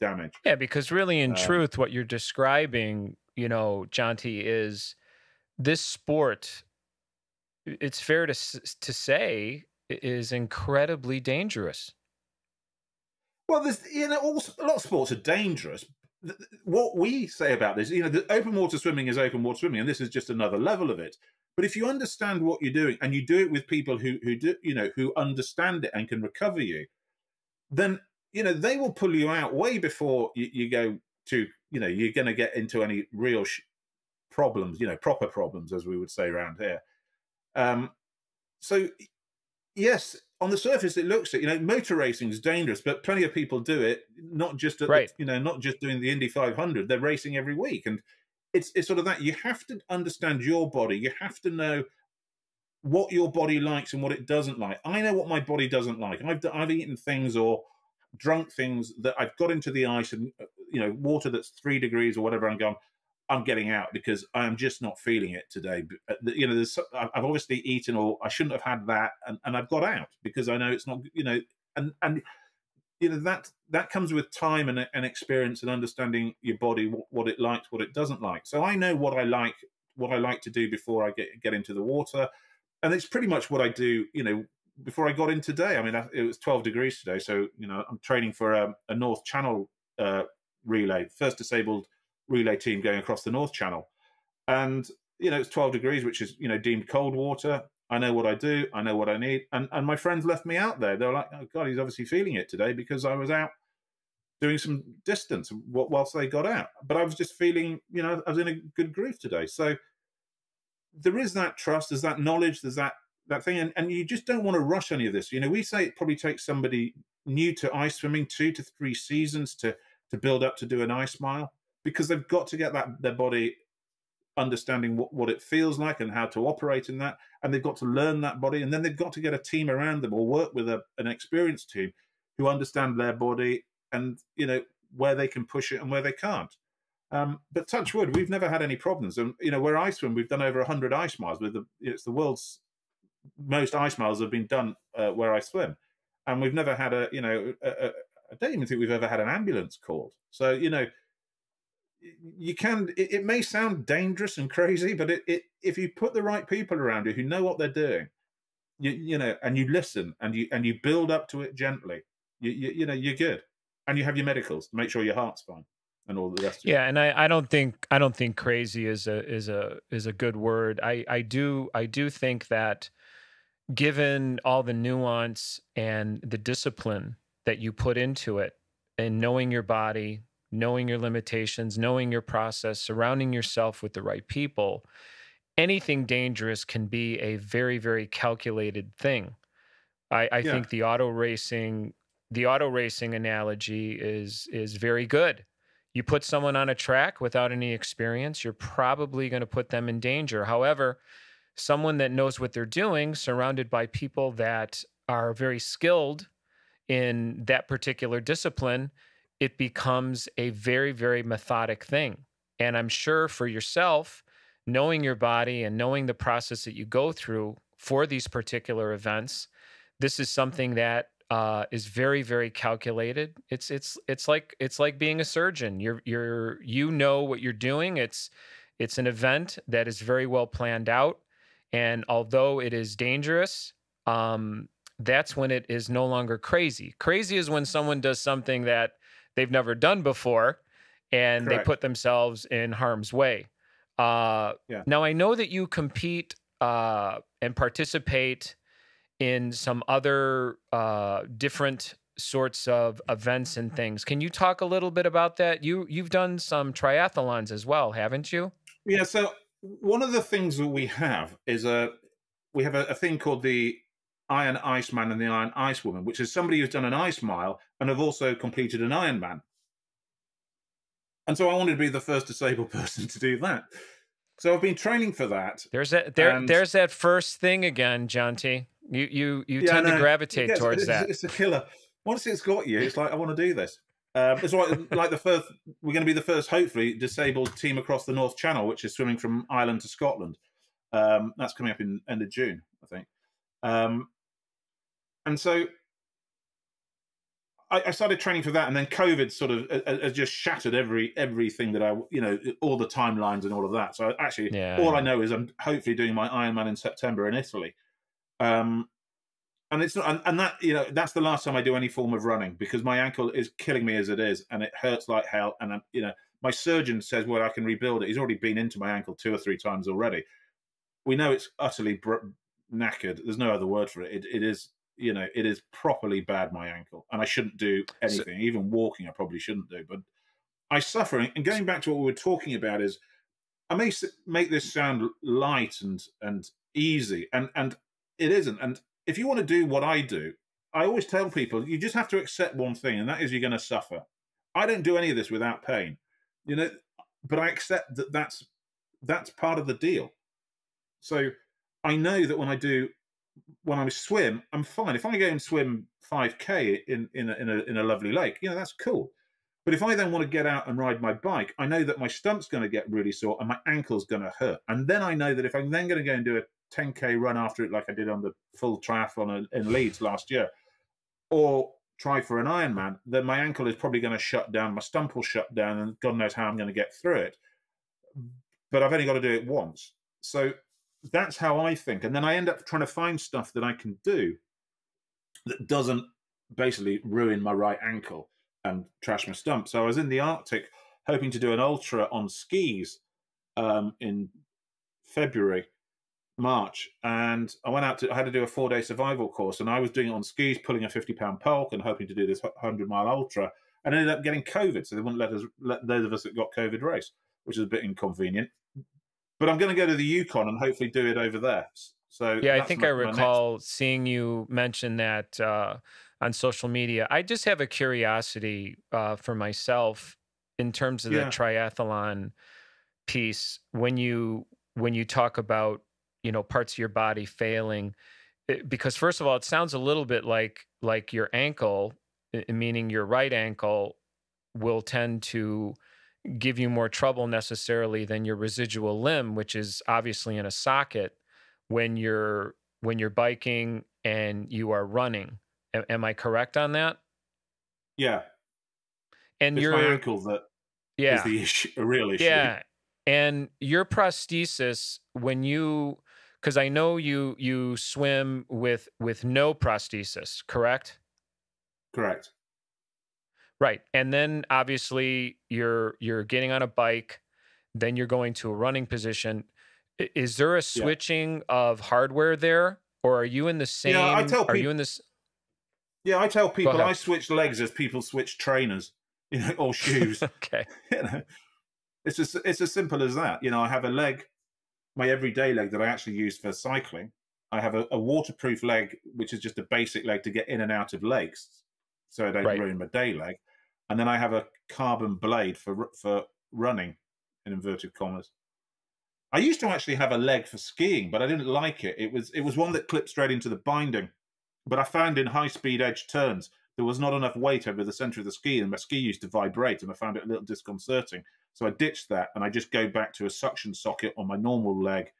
damage. Yeah, because really, in truth, what you're describing, Jonty, is this sport, it's fair to say, is incredibly dangerous. Well, there's, a lot of sports are dangerous. What we say about this, the open water swimming is open water swimming, and this is just another level of it. But if you understand what you're doing, and you do it with people who do, who understand it and can recover you, then they will pull you out way before you go to, you're going to get into any real problems, proper problems, as we would say around here. So yes, on the surface it looks it, motor racing is dangerous, but plenty of people do it, not just at not just doing the Indy 500. They're racing every week, and it's sort of that. You have to understand your body. You have to know what your body likes and what it doesn't like. I know what my body doesn't like. I've eaten things or drunk things that I've got into the ice, and water that's 3 degrees or whatever, I'm getting out because I'm just not feeling it today. I've obviously eaten, or I shouldn't have had that, and I've got out because I know it's not, and that comes with time and experience and understanding your body, what it likes, what it doesn't like. So I know what I like to do before I get into the water, and it's pretty much what I do, before I got in today. I mean, it was 12 degrees today, so I'm training for a North Channel relay, first disabled relay team going across the North Channel, and it's 12 degrees, which is deemed cold water. I know what I do, I know what I need, and my friends left me out there. They're like, oh God, he's obviously feeling it today, because I was out doing some distance whilst they got out, but I was just feeling, I was in a good groove today. So there is that trust, there's that knowledge, there's that thing, and you just don't want to rush any of this. We say it probably takes somebody new to ice swimming 2 to 3 seasons to build up to do an ice mile, because they've got to get their body understanding what it feels like and how to operate in that, and they've got to learn that body, and then they've got to get a team around them or work with an experienced team who understand their body and where they can push it and where they can't. But touch wood, we've never had any problems. And where I swim, we've done over 100 ice miles. It's the world's most ice miles have been done where I swim, and we've never had I don't even think we've ever had an ambulance called. So it may sound dangerous and crazy, but if you put the right people around you who know what they're doing, and you listen and you build up to it gently, you're good, and you have your medicals to make sure your heart's fine and all the rest of it. Yeah, and I don't think crazy is a good word. I do think that, given all the nuance and the discipline that you put into it, and knowing your body, knowing your limitations, knowing your process, surrounding yourself with the right people, anything dangerous can be a very, very calculated thing. I Yeah. think the auto racing analogy is very good. You put someone on a track without any experience, you're probably going to put them in danger. However, someone that knows what they're doing, surrounded by people that are very skilled in that particular discipline, it becomes a very, very methodic thing. And I'm sure for yourself, knowing your body and knowing the process that you go through for these particular events, this is something that is very, very calculated. It's like being a surgeon. You know what you're doing. It's an event that is very well planned out, and although it is dangerous, that's when it is no longer crazy. Crazy is when someone does something that they've never done before, and they Correct. put themselves in harm's way. Yeah. Now, I know that you compete and participate in some other different sorts of events and things. Can you talk a little bit about that? You've done some triathlons as well, haven't you? Yeah. So one of the things that we have is we have a thing called the Iron Iceman and the Iron Icewoman, which is somebody who's done an ice mile and have also completed an Ironman. And so I wanted to be the first disabled person to do that. So I've been training for that. There's that and there's that first thing again, Jonty. You yeah, tend to no, gravitate towards it's, that. it's a killer. Once it's got you, it's like I want to do this. It's like the first. We're going to be the first, hopefully, disabled team across the North Channel, which is swimming from Ireland to Scotland. That's coming up in end of June, I think. And so I started training for that, and then COVID sort of has just shattered everything that all the timelines and all of that. So actually, all I know is I'm hopefully doing my Ironman in September in Italy. And it's not, and that, that's the last time I do any form of running, because my ankle is killing me as it is, and it hurts like hell. And my surgeon says, well, I can rebuild it. He's already been into my ankle 2 or 3 times already. We know it's utterly knackered. There's no other word for it. It is, it is properly bad, my ankle, and I shouldn't do anything. Even walking, I probably shouldn't do. But I suffer. And going back to what we were talking about is, I may make this sound light and easy, and it isn't. And if you want to do what I do, I always tell people, you just have to accept one thing, and that is you're going to suffer. I don't do any of this without pain, but I accept that that's part of the deal. So I know that when I swim, I'm fine. If I go and swim 5K in a lovely lake, that's cool. But if I then want to get out and ride my bike, I know that my stump's going to get really sore and my ankle's going to hurt. And then I know that if I'm then going to go and do a 10K run after it, like I did on the full triathlon in Leeds last year, or try for an Ironman, then my ankle is probably going to shut down, my stump will shut down, and God knows how I'm going to get through it. But I've only got to do it once. So that's how I think. And then I end up trying to find stuff that I can do that doesn't basically ruin my right ankle and trash my stump. So I was in the Arctic hoping to do an ultra on skis in March, and I went out I had to do a 4-day survival course, and I was doing it on skis, pulling a 50-pound poke and hoping to do this 100-mile ultra, and ended up getting COVID. So they wouldn't let those of us that got COVID race, which is a bit inconvenient. But I'm going to go to the Yukon and hopefully do it over there. So yeah, I think I recall seeing you mention that on social media. I just have a curiosity for myself in terms of the triathlon piece. When you talk about parts of your body failing, because first of all, it sounds a little bit like your ankle, meaning your right ankle, will tend to give you more trouble necessarily than your residual limb, which is obviously in a socket when you're biking and you are running. Am I correct on that? Yeah. And it's my ankle that is the issue, a real issue. Yeah. And your prosthesis, because I know you swim with no prosthesis, correct? Correct. Right. And then obviously you're getting on a bike, then you're going to a running position. Is there a switching of hardware there, or are you in the same? Yeah, I tell people, are you in this? Yeah, I tell people I switch legs as people switch trainers, or shoes. Okay. It's as simple as that. I have a leg, my everyday leg that I actually use for cycling, I have a waterproof leg, which is just a basic leg to get in and out of lakes, so I don't ruin my day leg. And then I have a carbon blade for running, in inverted commas. I used to actually have a leg for skiing, but I didn't like it. It was one that clipped straight into the binding. But I found in high-speed edge turns, there was not enough weight over the center of the ski, and my ski used to vibrate, and I found it a little disconcerting. So I ditched that, and I just go back to a suction socket on my normal leg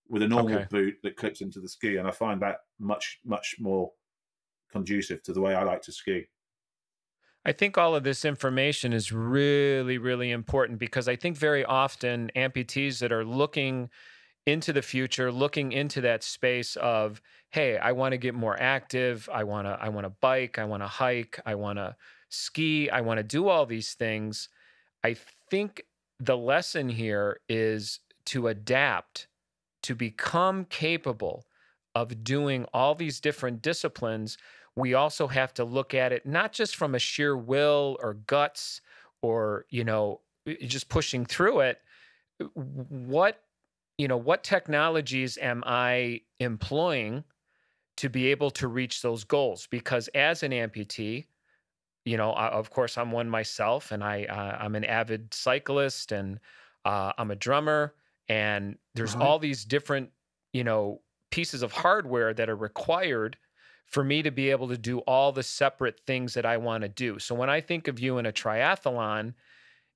with a normal boot that clips into the ski, and I find that much, much more conducive to the way I like to ski. I think all of this information is really, really important, because I think very often amputees that are looking into the future, looking into that space of, hey, I want to get more active, I want to bike, I want to hike, I want to ski, I want to do all these things. I think the lesson here is to adapt, to become capable of doing all these different disciplines. We also have to look at it not just from a sheer will or guts or, just pushing through it. What technologies am I employing to be able to reach those goals? Because as an amputee, of course, I'm one myself, and I'm an avid cyclist, and I'm a drummer, and there's all these different, pieces of hardware that are required for me to be able to do all the separate things that I want to do. So when I think of you in a triathlon,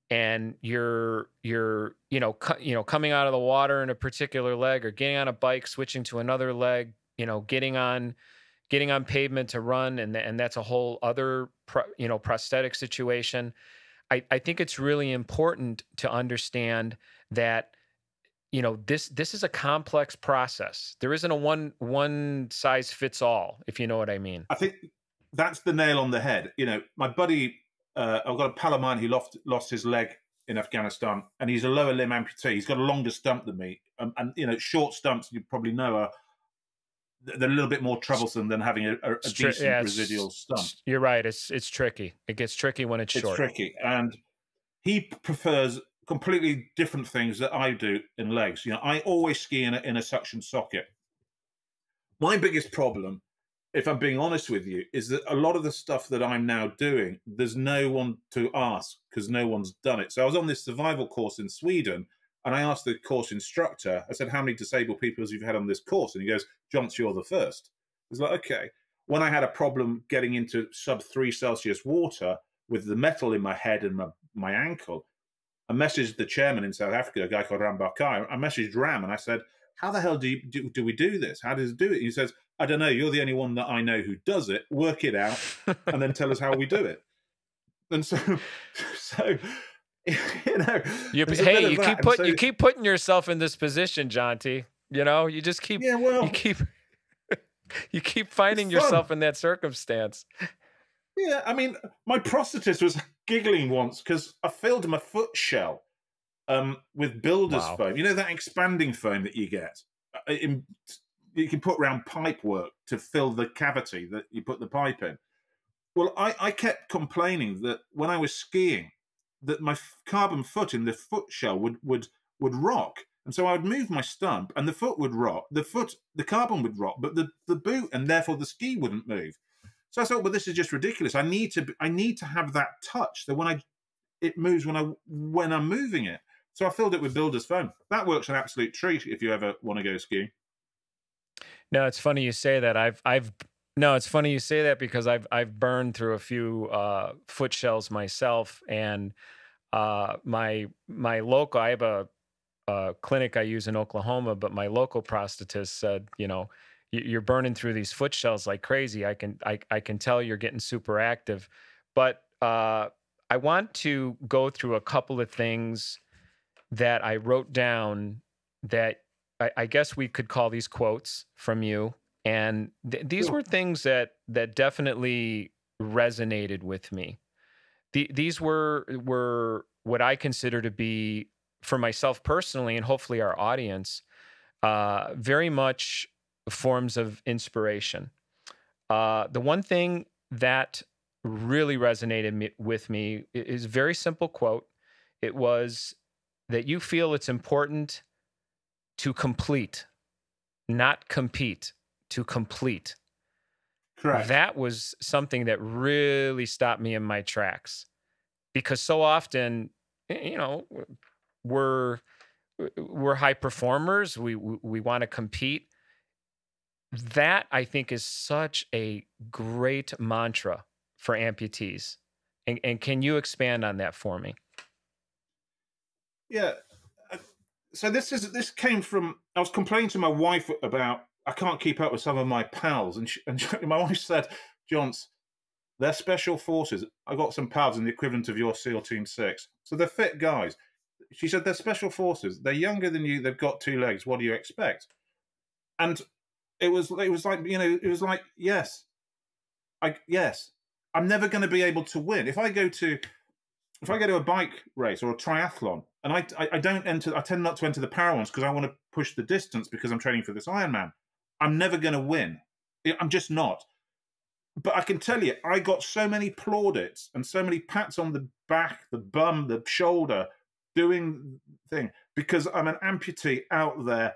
and you're coming out of the water in a particular leg, or getting on a bike, switching to another leg, getting on pavement to run, and that's a whole other prosthetic situation. I think it's really important to understand that this is a complex process. There isn't a one size fits all, if you know what I mean. I think that's the nail on the head. My buddy, I've got a pal of mine who lost his leg in Afghanistan, and he's a lower limb amputee. He's got a longer stump than me, and short stumps, you probably know, they're a little bit more troublesome than having a decent residual stump. You're right. It's tricky. It gets tricky when it's short. It's tricky, and he prefers completely different things that I do in legs. I always ski in a suction socket. My biggest problem, if I'm being honest with you, is that a lot of the stuff that I'm now doing, there's no one to ask because no one's done it. So I was on this survival course in Sweden, and I asked the course instructor, I said, how many disabled people have you had on this course? And he goes, Jonty, you're the first. I was like, okay. When I had a problem getting into sub 3 Celsius water with the metal in my head and my ankle, I messaged the chairman in South Africa, a guy called Ram Barkai. I messaged Ram and I said, how the hell do we do this? How does it do it? He says, I don't know. You're the only one that I know who does it. Work it out and then tell us how we do it. And so you keep putting yourself in this position, Jonty. You just keep you keep finding yourself in that circumstance. Yeah, I mean, my prosthetist was giggling once because I filled my foot shell with builder's foam. That expanding foam that you get? You can put around pipe work to fill the cavity that you put the pipe in. Well, I kept complaining that when I was skiing, that my carbon foot in the foot shell would rock. And so I would move my stump and the foot would rock. The carbon would rock, but the boot and therefore the ski wouldn't move. So I thought, well, this is just ridiculous. I need to have that touch that when it moves when I'm moving it. So I filled it with builder's foam. That works an absolute treat if you ever want to go skiing. No, it's funny you say that. It's funny you say that because I've burned through a few foot shells myself, and my local, I have a clinic I use in Oklahoma, but my local prosthetist said, you're burning through these foot shells like crazy. I can tell you're getting super active. But I want to go through a couple of things that I wrote down that I guess we could call these quotes from you. And these were things that definitely resonated with me. These were what I consider to be, for myself personally, and hopefully our audience, very much forms of inspiration. The one thing that really resonated with me is a very simple quote. It was that you feel it's important to complete, not compete. to complete. Correct. That was something that really stopped me in my tracks, because so often, you know, we're high performers. We want to compete. That, I think, is such a great mantra for amputees. And can you expand on that for me? Yeah. So this came from, I was complaining to my wife about, I can't keep up with some of my pals, and my wife said, "Johns, they're special forces. I got some pals in the equivalent of your SEAL Team 6. So they're fit guys." She said, "They're special forces. They're younger than you. They've got 2 legs. What do you expect?" And it was like, yes, I'm never going to be able to win if I go to a bike race or a triathlon, and I don't enter. I tend not to enter the para ones because I want to push the distance because I'm training for this Ironman. I'm never going to win. I'm just not. But I can tell you, I got so many plaudits and so many pats on the back, the bum, the shoulder, doing thing, because I'm an amputee out there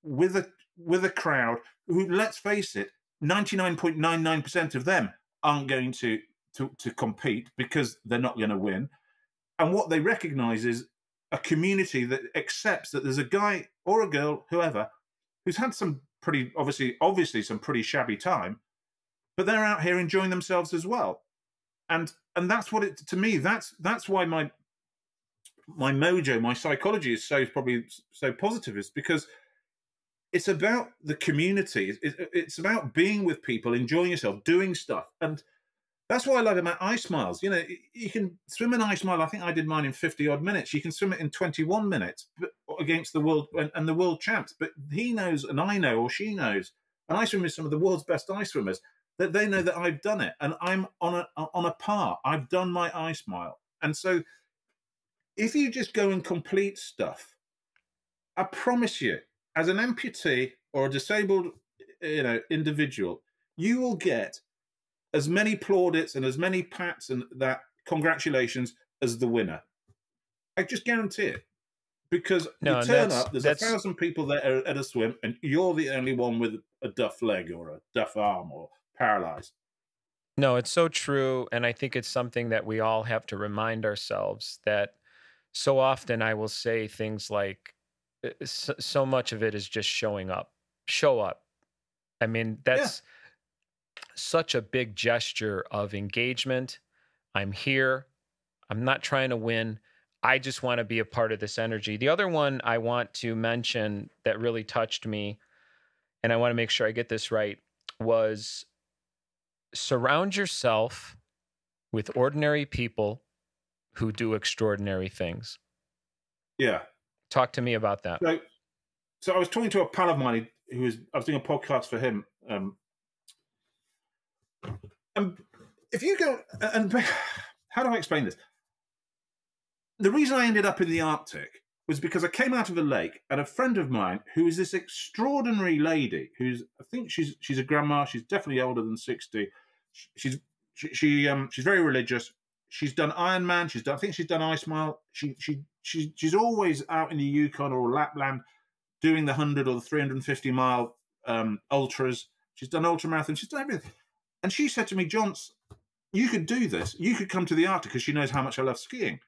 with a crowd who, let's face it, 99.99% of them aren't going to compete because they're not going to win. And what they recognize is a community that accepts that there's a guy or a girl, whoever, who's had some pretty, obviously some pretty shabby time, but they're out here enjoying themselves as well. And that's what it, to me, that's why my mojo, my psychology is probably so positive, is because it's about the community. It's about being with people, enjoying yourself, doing stuff. And that's why I love about ice miles. You know, you can swim an ice mile. I think I did mine in 50 odd minutes. You can swim it in 21 minutes against the world and the world champs. But he knows, and I know, or she knows, and I swim with some of the world's best ice swimmers, that they know that I've done it, and I'm on a par. I've done my ice mile. And so if you just go and complete stuff, I promise you, as an amputee or a disabled, individual, you will get as many plaudits and as many pats and that congratulations as the winner. I just guarantee it. Because you turn up, there's 1,000 people there at a swim, and you're the only one with a duff leg or a duff arm or paralyzed. No, it's so true. And I think it's something that we all have to remind ourselves, that so often I will say things like, so much of it is just showing up. Show up. I mean, that's such a big gesture of engagement. I'm here. I'm not trying to win. I just want to be a part of this energy. The other one I want to mention that really touched me, and I want to make sure I get this right, was surround yourself with ordinary people who do extraordinary things. Yeah. Talk to me about that. So I was talking to a pal of mine I was doing a podcast for him. And if you go, and how do I explain this? The reason I ended up in the Arctic was because I came out of a lake, and a friend of mine who is this extraordinary lady, I think she's a grandma. She's definitely older than 60. She's very religious. She's done Ironman. I think she's done Ice Mile. She's always out in the Yukon or Lapland doing the 100 or the 350 mile ultras. She's done ultramarathon. She's done everything. And she said to me, "Johns, you could do this. You could come to the Arctic," because she knows how much I love skiing.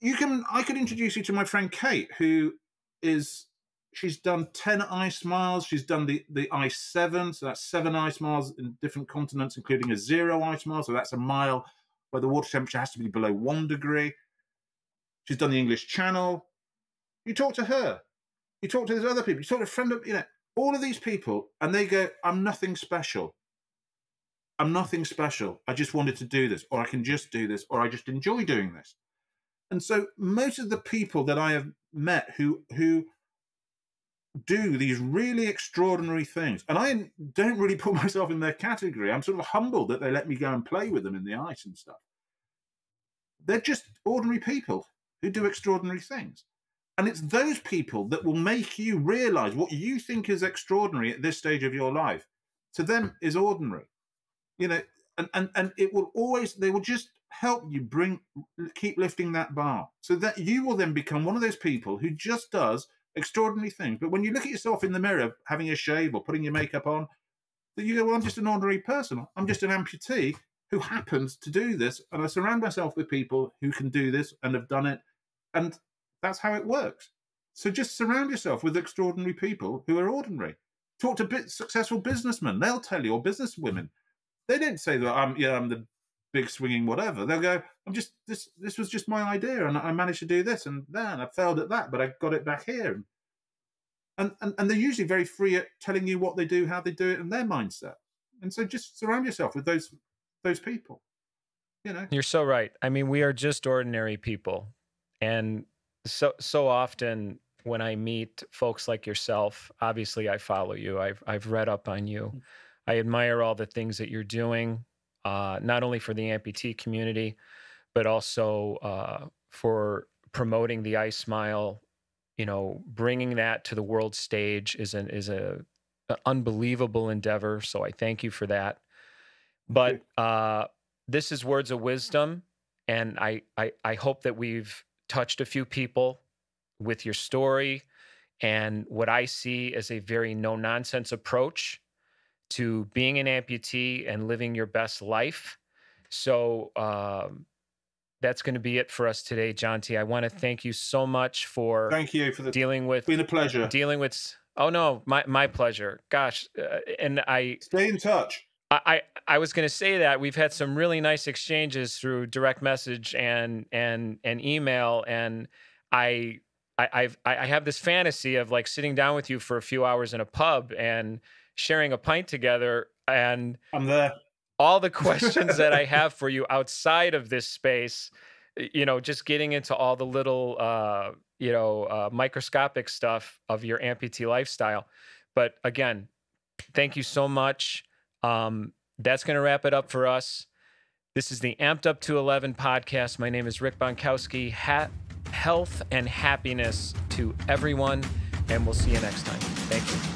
I could introduce you to my friend Kate, she's done 10 ice miles. She's done the Ice 7, so that's 7 ice miles in different continents, including a 0 ice mile, so that's a mile where the water temperature has to be below 1 degree. She's done the English Channel. You talk to her. You talk to these other people. You talk to a friend of, all of these people, and they go, "I'm nothing special. I'm nothing special. I just wanted to do this, or I can just do this, or I just enjoy doing this." And so most of the people that I have met who do these really extraordinary things, and I don't really put myself in their category. I'm sort of humbled that they let me go and play with them in the ice and stuff. They're just ordinary people who do extraordinary things. And it's those people that will make you realize what you think is extraordinary at this stage of your life, to them, is ordinary. And it will always, they will just help you keep lifting that bar, so that you will then become one of those people who just does extraordinary things. But when you look at yourself in the mirror, having a shave or putting your makeup on, then you go, well, I'm just an ordinary person. I'm just an amputee who happens to do this. And I surround myself with people who can do this and have done it. And that's how it works. So just surround yourself with extraordinary people who are ordinary. Talk to successful businessmen. They'll tell you, or businesswomen. They don't say that I'm the big swinging whatever. They'll go, this was just my idea, and I managed to do this and that, and I failed at that, but I got it back here. And they're usually very free at telling you what they do, how they do it, and their mindset. And so just surround yourself with those people. You know, you're so right. I mean, we are just ordinary people, and so often when I meet folks like yourself, obviously I follow you. I've read up on you. I admire all the things that you're doing, not only for the amputee community, but also for promoting the iSmile. You know, bringing that to the world stage is an unbelievable endeavor. So I thank you for that. But this is words of wisdom, and I hope that we've touched a few people with your story and what I see as a very no-nonsense approach to being an amputee and living your best life. So that's going to be it for us today, Jonty. I want to thank you so much for dealing with. It's been a pleasure. Dealing with. Oh no, my pleasure. Gosh, and I stay in touch. I was going to say that we've had some really nice exchanges through direct message and email, and I have this fantasy of like sitting down with you for a few hours in a pub and sharing a pint together. And I'm there. All the questions that I have for you outside of this space, you know, just getting into all the little, microscopic stuff of your amputee lifestyle. But again, thank you so much. That's going to wrap it up for us. This is the Amp'd UP211 podcast. My name is Rick Bontkowski. Health and happiness to everyone, and we'll see you next time. Thank you.